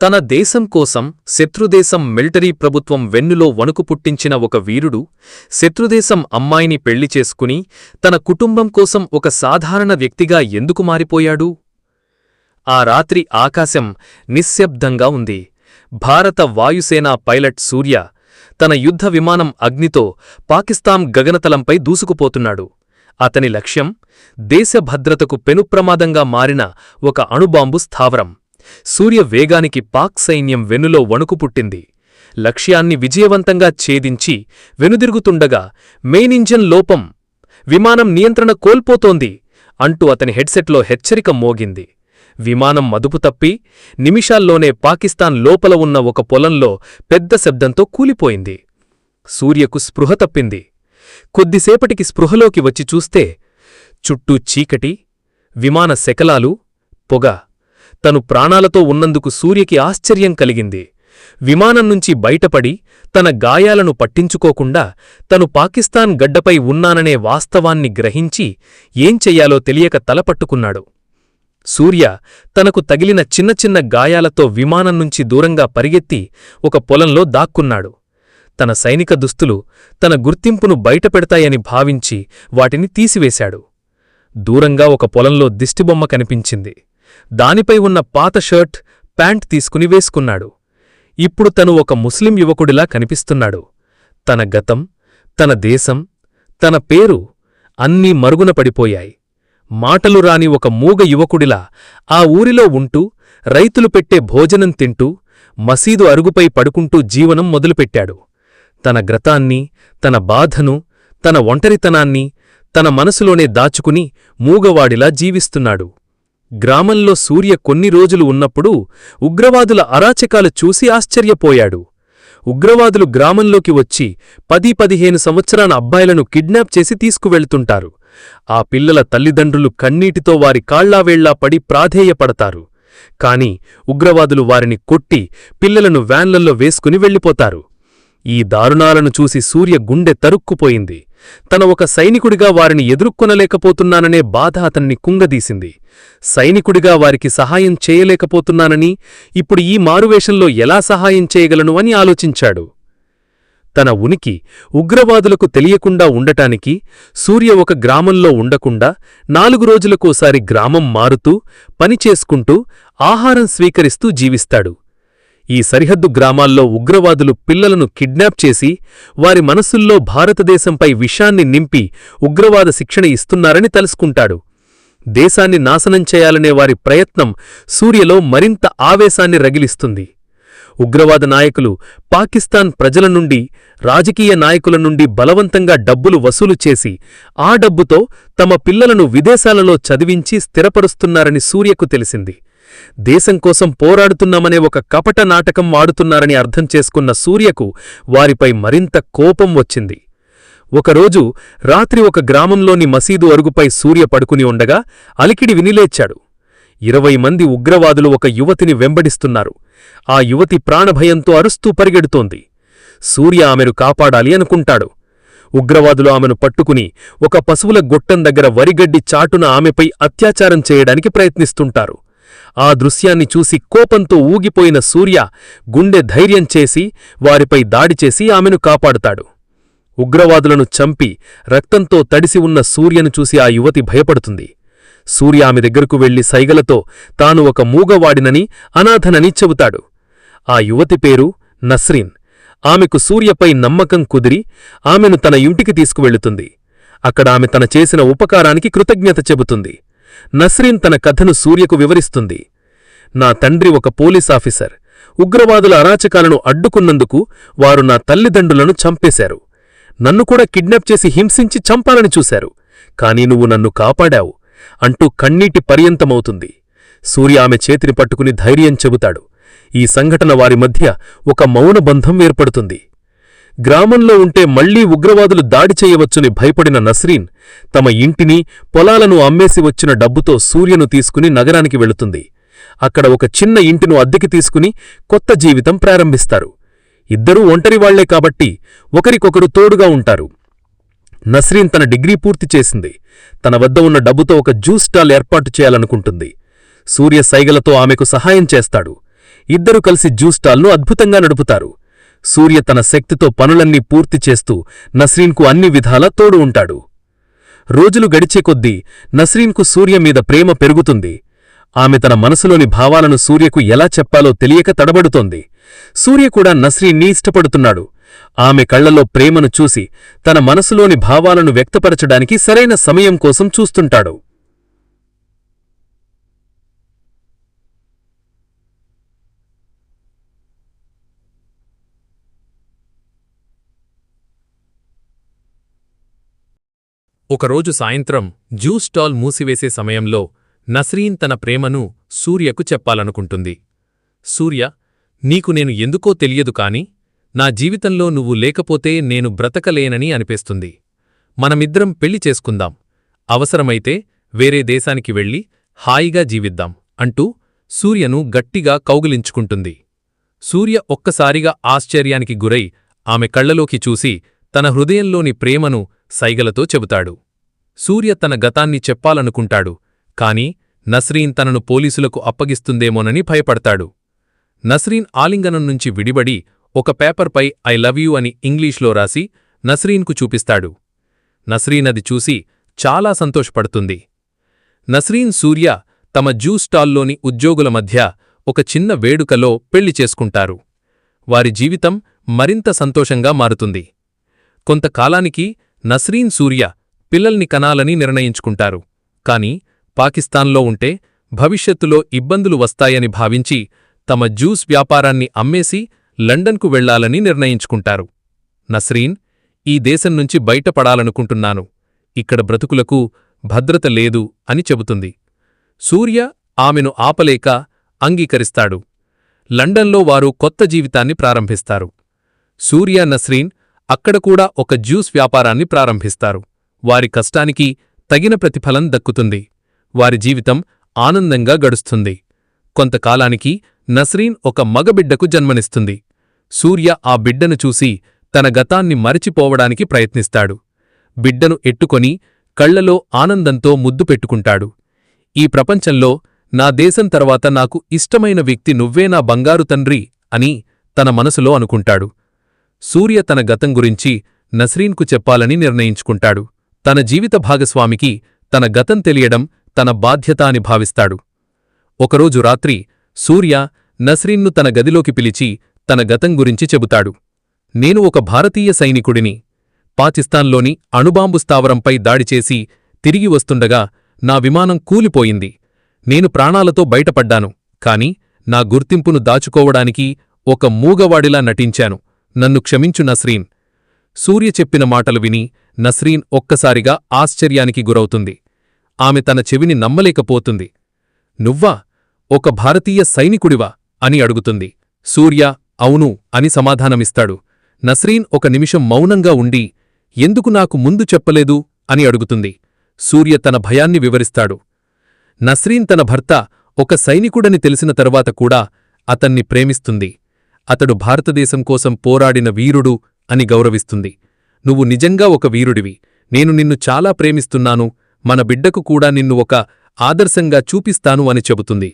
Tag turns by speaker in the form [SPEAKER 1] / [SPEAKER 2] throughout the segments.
[SPEAKER 1] తన దేశం కోసం శత్రుదేశం మిలిటరీ ప్రభుత్వం వెన్నులో వణుకు పుట్టించిన ఒక వీరుడు శత్రుదేశం అమ్మాయిని పెళ్లి చేసుకుని తన కుటుంబం కోసం ఒక సాధారణ వ్యక్తిగా ఎందుకు మారిపోయాడు? ఆ రాత్రి ఆకాశం నిశ్శబ్దంగా ఉంది. భారత వాయుసేన పైలట్ సూర్య తన యుద్ధ విమానం అగ్నితో పాకిస్తాన్ గగనతలంపై దూసుకుపోతున్నాడు. అతని లక్ష్యం దేశ భద్రతకు పెనుప్రమాదంగా మారిన ఒక అణుబాంబు స్థావరం. సూర్య వేగానికి పాక్ సైన్యం వెన్నులో వణుకు పుట్టింది. లక్ష్యాన్ని విజయవంతంగా ఛేదించి వెనుదిరుగుతుండగా మెయిన్ ఇంజన్ లోపం, విమానం నియంత్రణ కోల్పోతోంది అంటూ అతని హెడ్సెట్లో హెచ్చరిక మోగింది. విమానం మదుపు తప్పి నిమిషాల్లోనే పాకిస్తాన్ లోపల ఉన్న ఒక పొలంలో పెద్ద శబ్దంతో కూలిపోయింది. సూర్యకు స్పృహ తప్పింది. కొద్దిసేపటికి స్పృహలోకి వచ్చి చూస్తే చుట్టూ చీకటి, విమాన శకలాలు, పొగ. తను ప్రాణాలతో ఉన్నందుకు సూర్యకి ఆశ్చర్యం కలిగింది. విమానం నుంచి బయటపడి తన గాయాలను పట్టించుకోకుండా తను పాకిస్తాన్ గడ్డపై ఉన్నాననే వాస్తవాన్ని గ్రహించి ఏం చెయ్యాలో తెలియక తలపట్టుకున్నాడు. సూర్య తనకు తగిలిన చిన్న చిన్న గాయాలతో విమానం నుంచి దూరంగా పరిగెత్తి ఒక పొలంలో దాక్కున్నాడు. తన సైనిక దుస్తులు తన గుర్తింపును బయటపెడతాయని భావించి వాటిని తీసివేశాడు. దూరంగా ఒక పొలంలో దిష్టిబొమ్మ కనిపించింది. దానిపై ఉన్న పాత షర్ట్, ప్యాంట్ తీసుకుని వేసుకున్నాడు. ఇప్పుడు తను ఒక ముస్లిం యువకుడిలా కనిపిస్తున్నాడు. తన గతం, తన దేశం, తన పేరు అన్నీ మరుగున పడిపోయాయి. మాటలు రాని ఒక మూగ యువకుడిలా ఆ ఊరిలో ఉంటూ, రైతులు పెట్టే భోజనం తింటూ, మసీదు అరుగుపై పడుకుంటూ జీవనం మొదలుపెట్టాడు. తన గ్రతాన్ని, తన బాధను, తన ఒంటరితనాన్ని తన మనసులోనే దాచుకుని మూగవాడిలా జీవిస్తున్నాడు. గ్రామంలో సూర్య కొన్ని రోజులు ఉన్నప్పుడు ఉగ్రవాదుల అరాచకాలు చూసి ఆశ్చర్యపోయాడు. ఉగ్రవాదులు గ్రామంలోకి వచ్చి 10-15 సంవత్సరాల అబ్బాయిలను కిడ్నాప్ చేసి తీసుకువెళ్తుంటారు. ఆ పిల్లల తల్లిదండ్రులు కన్నీటితో వారి కాళ్లావేళ్లా పడి ప్రాధేయపడతారు. కాని ఉగ్రవాదులు వారిని కొట్టి పిల్లలను వ్యాన్లల్లో వేసుకుని వెళ్ళిపోతారు. ఈ దారుణాలను చూసి సూర్య గుండె తరుక్కుపోయింది. తన ఒక సైనికుడిగా వారిని ఎదుర్కొనలేకపోతున్నాననే బాధ అతన్ని కుంగదీసింది. సైనికుడిగా వారికి సహాయం చేయలేకపోతున్నానని, ఇప్పుడు ఈ మారువేషంలో ఎలా సహాయం చేయగలను అని ఆలోచించాడు. తన ఉనికి ఉగ్రవాదులకు తెలియకుండా ఉండటానికి సూర్య ఒక గ్రామంలో ఉండకుండా 4 రోజులకోసారి గ్రామం మారుతూ, పనిచేసుకుంటూ, ఆహారం స్వీకరిస్తూ జీవిస్తాడు. ఈ సరిహద్దు గ్రామాల్లో ఉగ్రవాదులు పిల్లలను కిడ్నాప్ చేసి వారి మనసుల్లో భారతదేశంపై విషాన్ని నింపి ఉగ్రవాద శిక్షణ ఇస్తున్నారని తెలుసుకుంటాడు. దేశాన్ని నాశనం చేయాలనే వారి ప్రయత్నం సూర్యలో మరింత ఆవేశాన్ని రగిలిస్తుంది. ఉగ్రవాద నాయకులు పాకిస్తాన్ ప్రజల నుండి, రాజకీయ నాయకుల నుండి బలవంతంగా డబ్బులు వసూలు చేసి ఆ డబ్బుతో తమ పిల్లలను విదేశాలలో చదివించి స్థిరపరుస్తున్నారని సూర్యకు తెలిసింది. దేశం కోసం పోరాడుతున్నామనే ఒక కపట నాటకం వాడుతున్నారని అర్థం చేసుకున్న సూర్యకు వారిపై మరింత కోపం వచ్చింది. ఒకరోజు రాత్రి ఒక గ్రామంలోని మసీదు అరుగుపై సూర్య పడుకుని ఉండగా అలికిడి వినిలేచాడు. 20 మంది ఉగ్రవాదులు ఒక యువతిని వెంబడిస్తున్నారు. ఆ యువతి ప్రాణభయంతో అరుస్తూ పరిగెడుతోంది. సూర్య ఆమెను కాపాడాలి అనుకుంటాడు. ఉగ్రవాదులు ఆమెను పట్టుకుని ఒక పశువుల గొట్టం దగ్గర వరిగడ్డి చాటున ఆమెపై అత్యాచారం చేయడానికి ప్రయత్నిస్తుంటారు. ఆ దృశ్యాన్ని చూసి కోపంతో ఊగిపోయిన సూర్య గుండె ధైర్యం చేసి వారిపై దాడిచేసి ఆమెను కాపాడుతాడు. ఉగ్రవాదులను చంపి రక్తంతో తడిసి ఉన్న సూర్యను చూసి ఆ యువతి భయపడుతుంది. సూర్య ఆమె దగ్గరకు వెళ్లి సైగలతో తాను ఒక మూగవాడినని, అనాథనని చెబుతాడు. ఆ యువతి పేరు నస్రీన్. ఆమెకు సూర్యపై నమ్మకం కుదిరి ఆమెను తన ఇంటికి తీసుకువెళుతుంది. అక్కడ ఆమె తన చేసిన ఉపకారానికి కృతజ్ఞత చెబుతుంది. నస్రీన్ తన కథను సూర్యకు వివరిస్తుంది. నా తండ్రి ఒక పోలీసాఫీసర్. ఉగ్రవాదుల అరాచకాలను అడ్డుకున్నందుకు వారు నా తల్లిదండ్రులను చంపేశారు. నన్ను కూడా కిడ్నాప్ చేసి హింసించి చంపాలని చూశారు. కాని నువ్వు నన్ను కాపాడావు అంటూ కన్నీటి పర్యంతమవుతుంది. సూర్య ఆమె చేతిని పట్టుకుని ధైర్యం చెబుతాడు. ఈ సంఘటన వారి మధ్య ఒక మౌనబంధం ఏర్పడుతుంది. గ్రామంలో ఉంటే మళ్లీ ఉగ్రవాదులు దాడి చేయవచ్చుని భయపడిన నస్రీన్ తమ ఇంటిని, పొలాలను అమ్మేసి వచ్చిన డబ్బుతో సూర్యను తీసుకుని నగరానికి వెళుతుంది. అక్కడ ఒక చిన్న ఇంటిను అద్దెకి తీసుకుని కొత్త జీవితం ప్రారంభిస్తారు. ఇద్దరూ ఒంటరివాళ్లే కాబట్టి ఒకరికొకరు తోడుగా ఉంటారు. నస్రీన్ తన డిగ్రీ పూర్తి చేసింది. తన వద్ద ఉన్న డబ్బుతో ఒక జ్యూస్ స్టాల్ ఏర్పాటు చేయాలనుకుంటుంది. సూర్య సైగలతో ఆమెకు సహాయం చేస్తాడు.
[SPEAKER 2] ఇద్దరు కలిసి జ్యూస్ స్టాల్ను అద్భుతంగా నడుపుతారు. సూర్య తన శక్తితో పనులన్నీ పూర్తి చేస్తూ నస్రీన్కు అన్ని విధాలా తోడు ఉంటాడు. రోజులు గడిచే కొద్దీ నస్రీన్కు సూర్య మీద ప్రేమ పెరుగుతుంది. ఆమె తన మనసులోని భావాలను సూర్యకు ఎలా చెప్పాలో తెలియక తడబడుతోంది. సూర్య కూడా నస్రీన్ని ఇష్టపడుతున్నాడు. ఆమె కళ్లలో ప్రేమను చూసి తన మనసులోని భావాలను వ్యక్తపరచడానికి సరైన సమయం కోసం చూస్తుంటాడు.
[SPEAKER 1] ఒకరోజు సాయంత్రం జ్యూస్ స్టాల్ మూసివేసే సమయంలో నస్రీన్ తన ప్రేమను సూర్యకు చెప్పాలనుకుంటుంది. సూర్య, నీకు నేను ఎందుకో తెలియదు కాని నా జీవితంలో నువ్వు లేకపోతే నేను బ్రతకలేనని అనిపిస్తుంది. మనమిద్దరం పెళ్లి చేసుకుందాం, అవసరమైతే వేరే దేశానికి వెళ్ళి హాయిగా జీవిద్దాం అంటూ సూర్యను గట్టిగా కౌగిలించుకుంటుంది. సూర్య ఒక్కసారిగా ఆశ్చర్యానికి గురై ఆమె కళ్లలోకి చూసి తన హృదయంలోని ప్రేమను సైగలతో చెబుతాడు. సూర్య తన గతాన్ని చెప్పాలనుకుంటాడు, కాని నస్రీన్ తనను పోలీసులకు అప్పగిస్తుందేమోనని భయపడతాడు. నస్రీన్ ఆలింగనం నుంచి విడిబడి ఒక పేపర్పై ఐ లవ్ యూ అని ఇంగ్లీష్లో రాసి నస్రీన్కు చూపిస్తాడు. నస్రీన్ అది చూసి చాలా సంతోషపడుతుంది. నస్రీన్, సూర్య తమ జ్యూస్ స్టాల్లోని ఉద్యోగుల మధ్య ఒక చిన్న వేడుకలో పెళ్లి చేసుకుంటారు. వారి జీవితం మరింత సంతోషంగా మారుతుంది. కొంతకాలానికి నస్రీన్, సూర్య పిల్లల్ని కనాలని నిర్ణయించుకుంటారు. కాని పాకిస్తాన్లో ఉంటే భవిష్యత్తులో ఇబ్బందులు వస్తాయని భావించి తమ జ్యూస్ వ్యాపారాన్ని అమ్మేసి లండన్కు వెళ్లాలని నిర్ణయించుకుంటారు. నస్రీన్, ఈ దేశం నుంచి బయటపడాలనుకుంటున్నాను, ఇక్కడ బ్రతుకులకు భద్రత లేదు అని చెబుతుంది. సూర్య ఆమెను ఆపలేక అంగీకరిస్తాడు. లండన్లో వారు కొత్త జీవితాన్ని ప్రారంభిస్తారు. సూర్య, నస్రీన్ అక్కడ కూడా ఒక జ్యూస్ వ్యాపారాన్ని ప్రారంభిస్తారు. వారి కష్టానికి తగిన ప్రతిఫలం దక్కుతుంది. వారి జీవితం ఆనందంగా గడుస్తుంది. కొంతకాలానికి నస్రీన్ ఒక మగబిడ్డకు జన్మనిస్తుంది. సూర్య ఆ బిడ్డను చూసి తన గతాన్ని మరచిపోవడానికి ప్రయత్నిస్తాడు. బిడ్డను ఎట్టుకొని కళ్లలో ఆనందంతో ముద్దు పెట్టుకుంటాడు. ఈ ప్రపంచంలో నా దేశం తర్వాత నాకు ఇష్టమైన వ్యక్తి నువ్వే నా బంగారు తండ్రి అని తన మనసులో అనుకుంటాడు. సూర్య తన గతం గురించి నస్రీన్కు చెప్పాలని నిర్ణయించుకుంటాడు. తన జీవిత భాగస్వామికి తన గతం తెలియడం తన బాధ్యత అని భావిస్తాడు. ఒకరోజు రాత్రి సూర్య నస్రీన్ను తన గదిలోకి పిలిచి తన గతం గురించి చెబుతాడు. నేను ఒక భారతీయ సైనికుడిని. పాకిస్తాన్లోని అణుబాంబు స్థావరంపై దాడిచేసి తిరిగి వస్తుండగా నా విమానం కూలిపోయింది. నేను ప్రాణాలతో బయటపడ్డాను, కాని నా గుర్తింపును దాచుకోవడానికి ఒక మూగవాడిలా నటించాను. నన్ను క్షమించు నస్రీన్. సూర్య చెప్పిన మాటలు విని నస్రీన్ ఒక్కసారిగా ఆశ్చర్యానికి గురవుతుంది. ఆమె తన చెవిని నమ్మలేకపోతుంది. నువ్వా? ఒక భారతీయ సైనికుడివా అని అడుగుతుంది. సూర్య అవును అని సమాధానమిస్తాడు. నస్రీన్ ఒక నిమిషం మౌనంగా ఉండి ఎందుకు నాకు ముందు చెప్పలేదు అని అడుగుతుంది. సూర్య తన భయాన్ని వివరిస్తాడు. నస్రీన్ తన భర్త ఒక సైనికుడని తెలిసిన తరువాత కూడా అతన్ని ప్రేమిస్తుంది. అతడు భారతదేశం కోసం పోరాడిన వీరుడు అని గౌరవిస్తుంది. నువ్వు నిజంగా ఒక వీరుడివి. నేను నిన్ను చాలా ప్రేమిస్తున్నాను. మన బిడ్డకు కూడా నిన్ను ఒక ఆదర్శంగా చూపిస్తాను అని చెబుతుంది.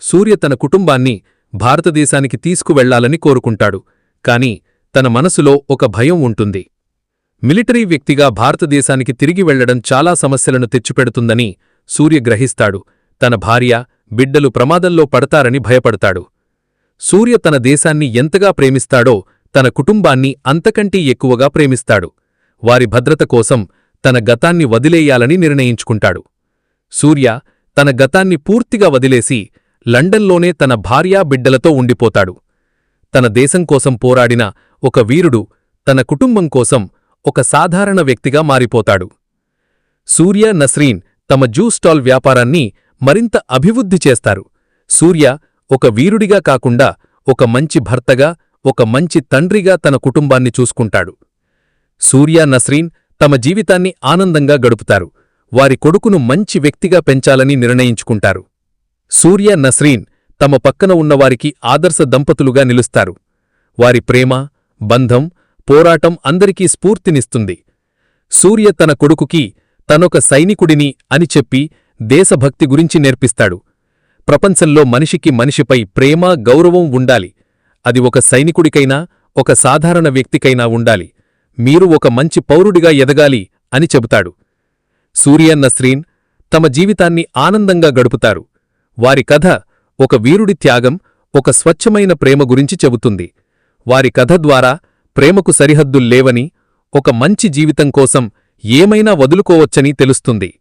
[SPEAKER 1] సూర్య తన కుటుంబాన్ని భారతదేశానికి తీసుకువెళ్లాలని కోరుకుంటాడు. కాని తన మనసులో ఒక భయం ఉంటుంది. మిలిటరీ వ్యక్తిగా భారతదేశానికి తిరిగి వెళ్లడం చాలా సమస్యలను తెచ్చిపెడుతుందని సూర్య గ్రహిస్తాడు. తన భార్య, బిడ్డలు ప్రమాదంలో పడతారని భయపడతాడు. సూర్య తన దేశాన్ని ఎంతగా ప్రేమిస్తాడో తన కుటుంబాన్ని అంతకంటే ఎక్కువగా ప్రేమిస్తాడు. వారి భద్రత కోసం తన గతాన్ని వదిలేయాలని నిర్ణయించుకుంటాడు. సూర్య తన గతాన్ని పూర్తిగా వదిలేసి లండన్లోనే తన భార్యా బిడ్డలతో ఉండిపోతాడు. తన దేశం కోసం పోరాడిన ఒక వీరుడు తన కుటుంబం కోసం ఒక సాధారణ వ్యక్తిగా మారిపోతాడు. సూర్య, నస్రీన్ తమ జ్యూస్ స్టాల్ వ్యాపారాన్ని మరింత అభివృద్ధి చేస్తారు. సూర్య ఒక వీరుడిగా కాకుండా ఒక మంచి భర్తగా, ఒక మంచి తండ్రిగా తన కుటుంబాన్ని చూసుకుంటాడు. సూర్య, నస్రీన్ తమ జీవితాన్ని ఆనందంగా గడుపుతారు. వారి కొడుకును మంచి వ్యక్తిగా పెంచాలని నిర్ణయించుకుంటారు. సూర్య, నస్రీన్ తమ పక్కన ఉన్నవారికి ఆదర్శ దంపతులుగా నిలుస్తారు. వారి ప్రేమ, బంధం, పోరాటం అందరికీ స్ఫూర్తినిస్తుంది. సూర్య తన కొడుకుకి తనొక సైనికుడిని అని చెప్పి దేశభక్తి గురించి నేర్పిస్తాడు. ప్రపంచంలో మనిషికి మనిషిపై ప్రేమ గౌరవం ఉండాలి. అది ఒక సైనికుడికైనా ఒక సాధారణ వ్యక్తికైనా ఉండాలి. మీరు ఒక మంచి పౌరుడిగా ఎదగాలి అని చెబుతాడు. సూర్య, నస్రీన్ తమ జీవితాన్ని ఆనందంగా గడుపుతారు. వారి కథ ఒక వీరుడి త్యాగం, ఒక స్వచ్ఛమైన ప్రేమ గురించి చెబుతుంది. వారి కథ ద్వారా ప్రేమకు సరిహద్దుల్లేవని, ఒక మంచి జీవితం కోసం ఏమైనా వదులుకోవచ్చని తెలుస్తుంది.